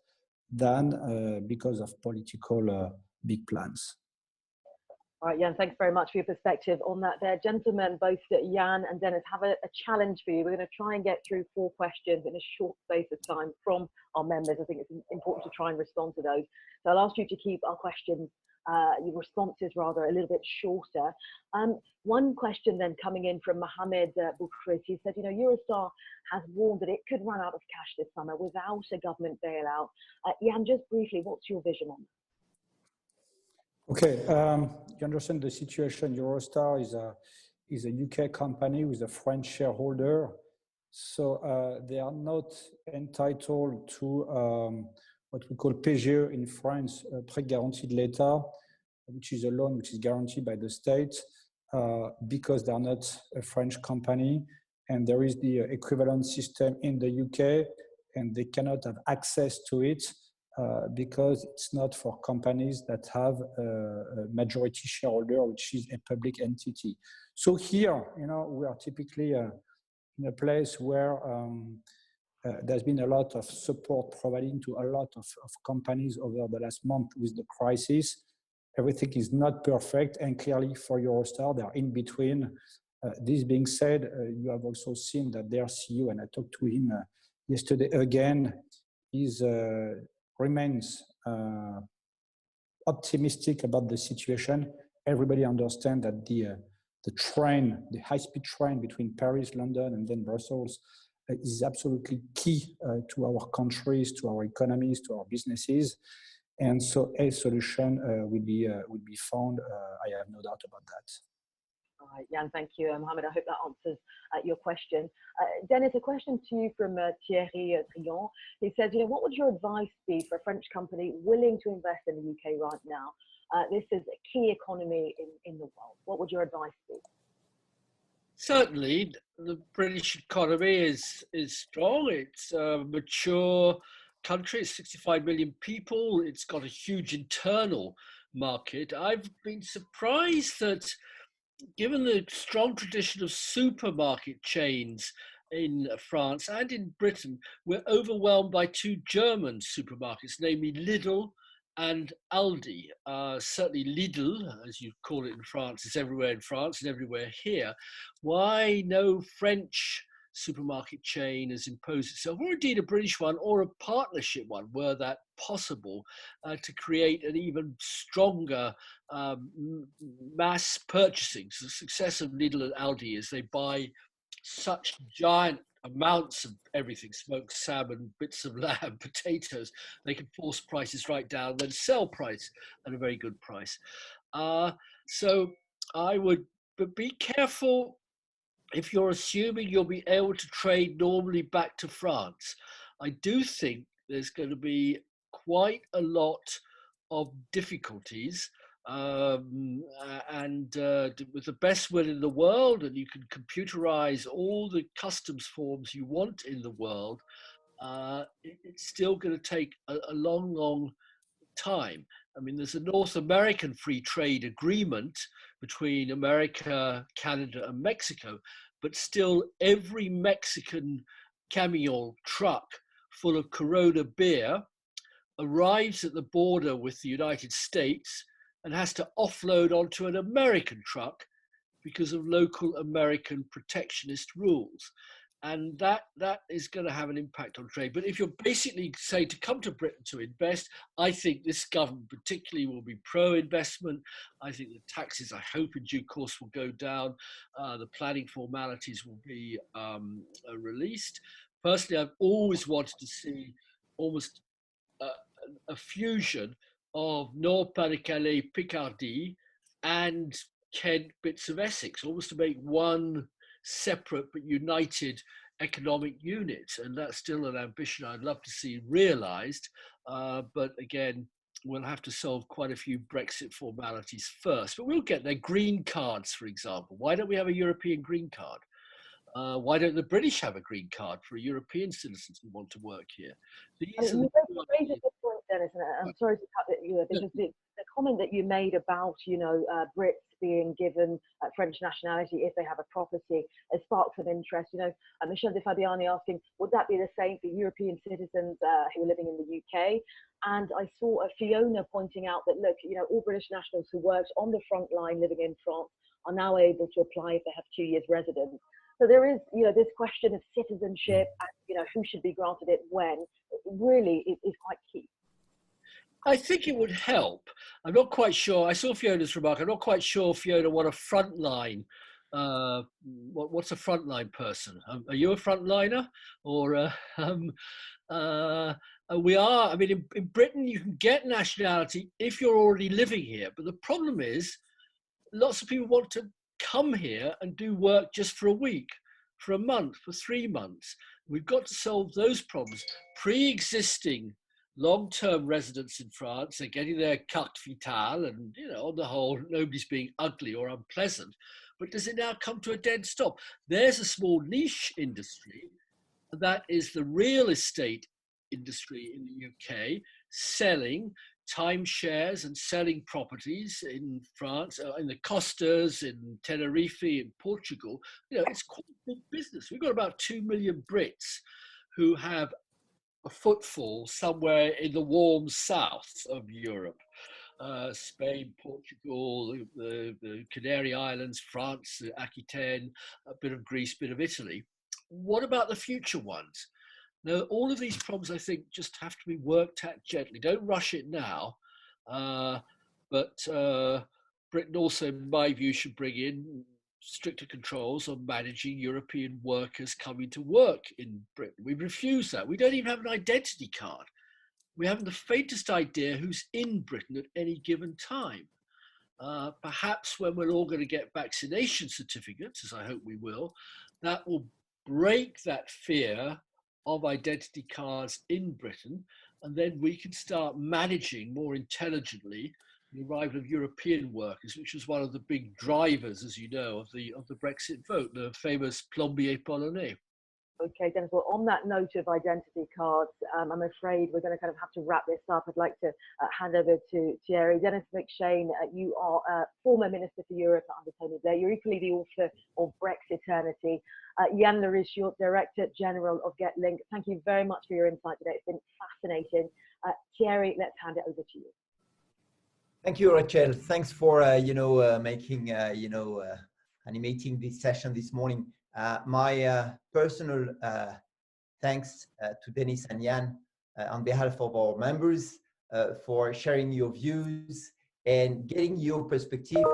than because of political big plans. All right, Yann, thanks very much for your perspective on that there. Gentlemen, both Yann and Denis have a challenge for you. We're going to try and get through 4 questions in a short space of time from our members. I think it's important to try and respond to those. So I'll ask you to keep our questions, your responses rather, a little bit shorter. One question then coming in from Mohammed Bukrit. He said, Eurostar has warned that it could run out of cash this summer without a government bailout. Yann, just briefly, what's your vision on that? Okay, you understand the situation. Eurostar is a UK company with a French shareholder, so they are not entitled to what we call PGE in France, prêt garanti de l'État, which is a loan which is guaranteed by the state, because they are not a French company, and there is the equivalent system in the UK, and they cannot have access to it because it's not for companies that have a majority shareholder, which is a public entity. So here, we are typically in a place where there's been a lot of support providing to a lot of companies over the last month with the crisis. Everything is not perfect, and clearly for Eurostar, they're in between. This being said, you have also seen that their CEO, and I talked to him yesterday again, remains optimistic about the situation. Everybody understands that the train, the high-speed train between Paris, London, and then Brussels is absolutely key to our countries, to our economies, to our businesses. And so a solution will be found. I have no doubt about that. All right, Yann, thank you. Mohamed, I hope that answers your question. Dennis, a question to you from Thierry Trion. He says, what would your advice be for a French company willing to invest in the UK right now? This is a key economy in the world. What would your advice be? Certainly, the British economy is strong. It's a mature country. It's 65 million people. It's got a huge internal market. I've been surprised that, given the strong tradition of supermarket chains in France and in Britain, we're overwhelmed by two German supermarkets, namely Lidl and Aldi. Certainly Lidl, as you call it in France, is everywhere in France and everywhere here. Why no French supermarket chain has imposed itself, or indeed a British one or a partnership one, were that possible, to create an even stronger mass purchasing? So the success of Lidl and Aldi is they buy such giant amounts of everything, smoked salmon, bits of lamb, potatoes. They can force prices right down, then sell price at a very good price. So I would be careful if you're assuming you'll be able to trade normally back to France. I do think there's going to be quite a lot of difficulties, and with the best will in the world, and you can computerize all the customs forms you want in the world, it's still going to take a long time. I mean, there's a North American free trade agreement between America, Canada, and Mexico, but still every Mexican camion truck full of Corona beer arrives at the border with the United States and has to offload onto an American truck because of local American protectionist rules. And that is going to have an impact on trade. But if you're basically saying to come to Britain to invest, I think this government particularly will be pro-investment. I think the taxes, I hope in due course, will go down. The planning formalities will be released. Personally, I've always wanted to see almost a fusion of Nord-Pas-de-Calais, Picardy, and Kent bits of Essex, almost to make one separate but united economic unit. And that's still an ambition I'd love to see realized. But again, we'll have to solve quite a few Brexit formalities first. But we'll get there. Green cards, for example. Why don't we have a European green card? Why don't the British have a green card for European citizens who want to work here? You raise a good point, Dennis, and I'm sorry to cut you because the comment that you made about Brits being given French nationality if they have a property has sparked some interest. Michel de Fabiani asking, would that be the same for European citizens who are living in the UK? And I saw Fiona pointing out that, look, all British nationals who worked on the front line living in France are now able to apply if they have 2 years residence. So there is, this question of citizenship and, who should be granted it when, really is quite key. I think it would help. I'm not quite sure. I saw Fiona's remark. I'm not quite sure, Fiona, what a frontline, what's a frontline person? Are you a frontliner? Or we are, I mean, in Britain, you can get nationality if you're already living here. But the problem is lots of people want to come here and do work just for a week, for a month, for 3 months. We've got to solve those problems. Pre-existing long-term residents in France, they're getting their carte vitale, and on the whole, nobody's being ugly or unpleasant. But does it now come to a dead stop? There's a small niche industry That is the real estate industry in the UK, selling timeshares and selling properties in France, in the Costas, in Tenerife, in Portugal. You know, it's quite a big business. We've got about 2 million Brits who have a footfall somewhere in the warm south of Europe. Spain, Portugal, the Canary Islands, France, Aquitaine, a bit of Greece, a bit of Italy. What about the future ones? Now, all of these problems, I think, just have to be worked at gently. Don't rush it now. But Britain also, in my view, should bring in stricter controls on managing European workers coming to work in Britain. We refuse that. We don't even have an identity card. We haven't the faintest idea who's in Britain at any given time. Perhaps when we're all going to get vaccination certificates, as I hope we will, that will break that fear of identity cards in Britain, and then we can start managing more intelligently the arrival of European workers, which was one of the big drivers, as you know, of the Brexit vote, the famous plombier polonais. Okay, Dennis, well, on that note of identity cards, I'm afraid we're going to kind of have to wrap this up. I'd like to hand over to Thierry. Denis MacShane, you are former Minister for Europe under Tony Blair. You're equally the author of Brexiternity. Yann Leriche, you're Director General of Get Link. Thank you very much for your insight today. It's been fascinating. Thierry, let's hand it over to you. Thank you, Rachel. Thanks for making animating this session this morning. My personal thanks to Denis and Yann on behalf of our members for sharing your views and getting your perspective.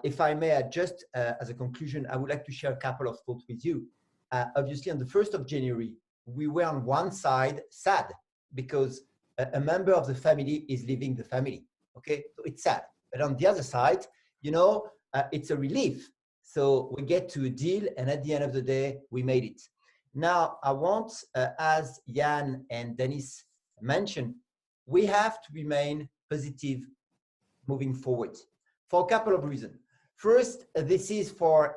If I may, just as a conclusion, I would like to share a couple of thoughts with you. Obviously, on the 1st of January, we were on one side sad because a member of the family is leaving the family. Okay, so it's sad. But on the other side, it's a relief. So we get to a deal, and at the end of the day, we made it. Now, I want, as Yann and Denis mentioned, we have to remain positive moving forward for a couple of reasons. First, this is for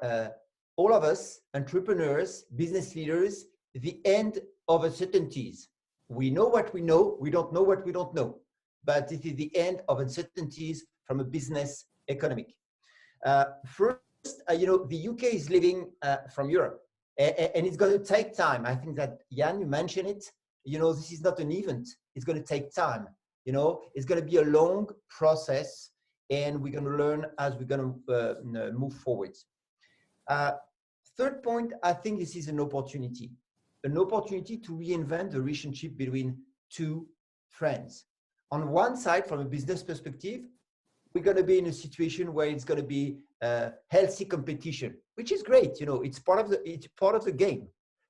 all of us, entrepreneurs, business leaders, the end of uncertainties. We know what we know, we don't know what we don't know, but it is the end of uncertainties from a business economic. First, the UK is living from Europe, and it's going to take time. I think that Yann, you mentioned it. This is not an event. It's going to take time. It's going to be a long process, and we're going to learn as we're going to move forward. Third point, I think this is an opportunity to reinvent the relationship between two friends. On one side, from a business perspective, we're going to be in a situation where it's going to be healthy competition, which is great. It's part of the game.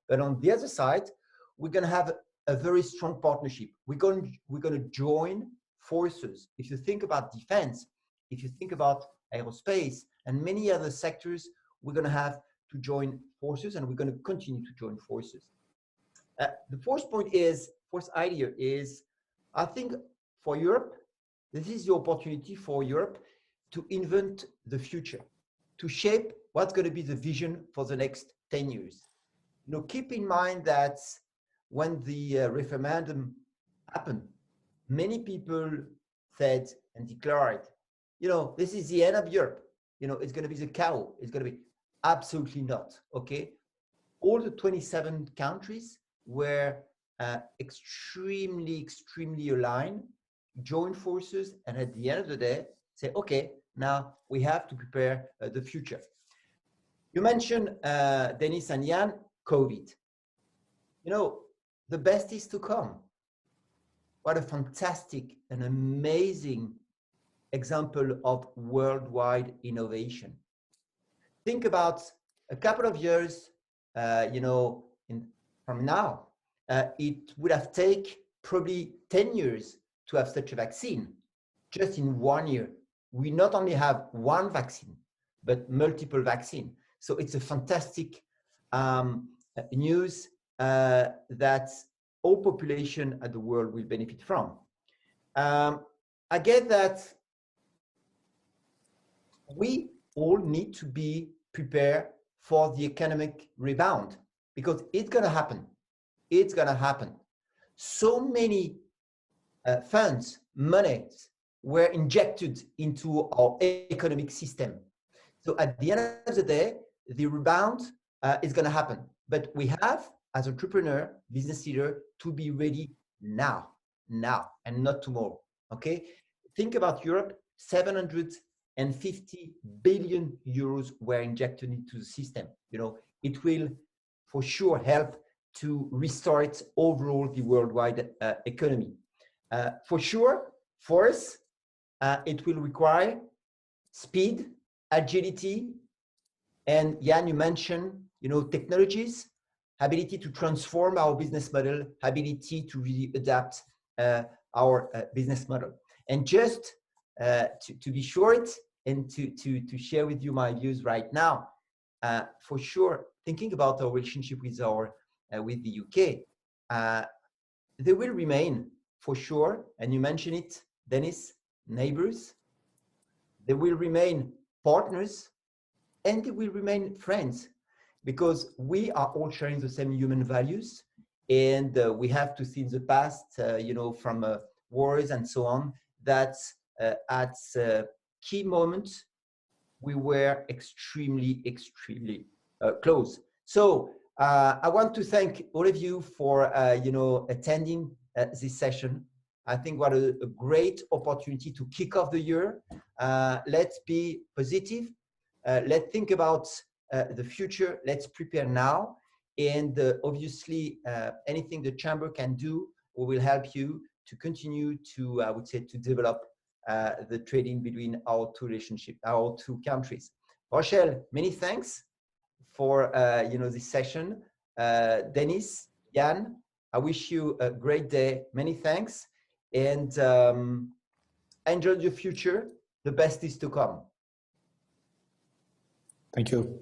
But on the other side, we're going to have a very strong partnership. We're going to join forces. If you think about defense, if you think about aerospace and many other sectors, we're going to have to join forces, and we're going to continue to join forces. The fourth idea is, I think for Europe, this is the opportunity for Europe to invent the future, to shape what's going to be the vision for the next 10 years. Keep in mind that when the referendum happened, many people said and declared, this is the end of Europe. It's going to be the chaos. It's going to be absolutely not. Okay. All the 27 countries were extremely aligned, join forces, and at the end of the day, say, okay, now we have to prepare the future. You mentioned, Denis and Yann, COVID. The best is to come. What a fantastic and amazing example of worldwide innovation. Think about a couple of years, from now, it would have taken probably 10 years to have such a vaccine. Just in 1 year, we not only have one vaccine, but multiple vaccines. So it's a fantastic news that all population at the world will benefit from. I get that we all need to be prepared for the economic rebound, because it's going to happen. it's going to happen. So many funds, monies were injected into our economic system. So at the end of the day, the rebound is going to happen. But we have, as entrepreneur, business leader, to be ready now, and not tomorrow. Okay? Think about Europe, 750 billion euros were injected into the system. You know, it will for sure help to restore it overall the worldwide economy. For sure, for us, it will require speed, agility, and Yann, you mentioned, you know, technologies, ability to transform our business model, ability to really adapt our business model. And just to be short and to share with you my views right now, for sure, thinking about our relationship with with the UK, they will remain for sure, and you mentioned it, Denis, neighbors. They will remain partners, and they will remain friends, because we are all sharing the same human values, and we have to see in the past, you know, from wars and so on, that at key moments we were extremely close. So I want to thank all of you for you know, attending this session. I think what a great opportunity to kick off the year. Let's be positive. Let's think about the future. Let's prepare now. And obviously, anything the chamber can do, we will help you to continue to, I would say, to develop the trading between our two relationships, our two countries. Rochelle, many thanks for you know, this session. Denis, Yann, I wish you a great day. Many thanks, and enjoy your future. The best is to come. Thank you.